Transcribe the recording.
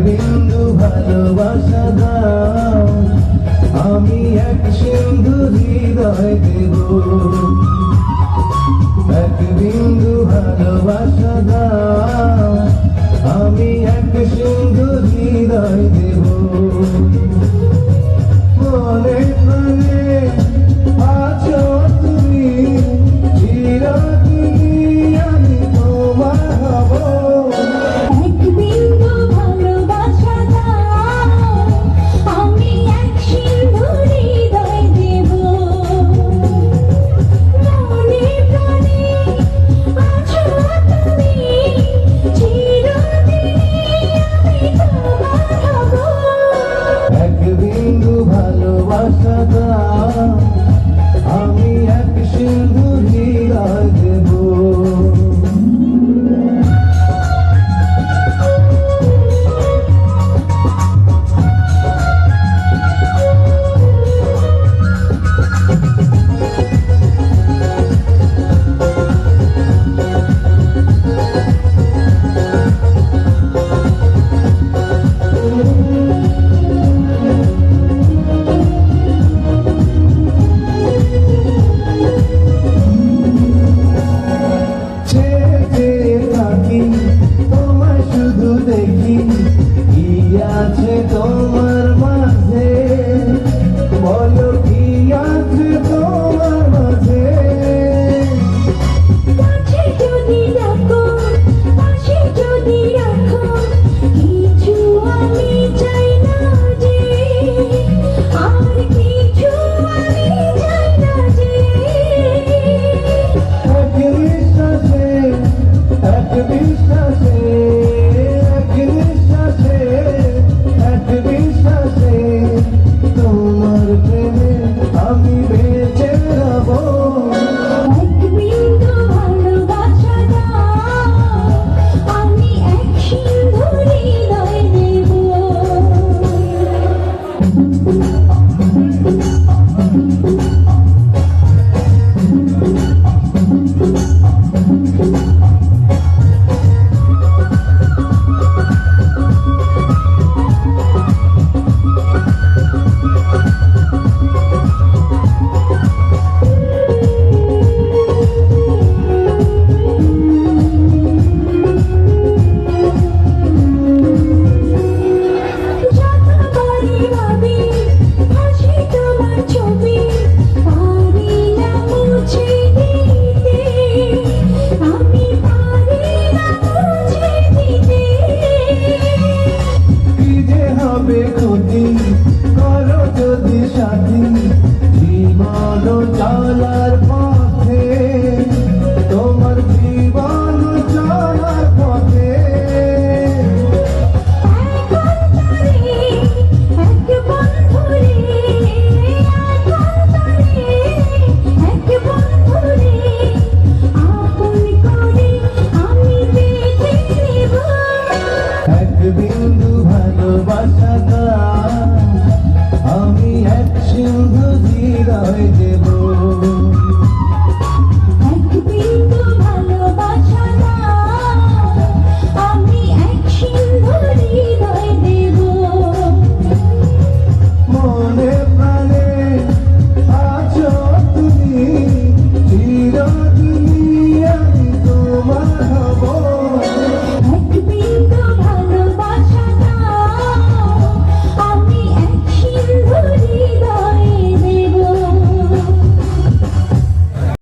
বিন্দু ভালোবাসা দাও, আমি এক সিন্ধু হৃদয় দেব। এক বিন্দু ভালোবাসা দাও, আমি এক সিন্ধু হৃদয় দেব। মনে প্রাণে আছো তুমি, চিরদিনই আমি তোমার হব। ভালোবাসা দাও, আমি এক সিন্ধু হৃদয় দেব। দেখি কি আছে তোমার মাঝে, বলো কি আছে তোমার মাঝে। কাছে যদি রাখো, পাশে যদি রাখো, কিছু আমি চাই না যে, আর কিছু আমি চাই না যে। এক বিশ্বাসে, এক বিশ্বাসে, তোমার প্রেমে আমি বেঁচে রব। এক বিন্দু ভালোবাসা দাও, আমি এক সিন্ধু হৃদয় দেব। ক্ষতি করো যদি সাথী, জীবন চলার পথে, তোমার জীবন চলার পথে। এক বিন্দু ভালোবাসা দাও, আমি এক সিন্ধু হৃদয় দেব।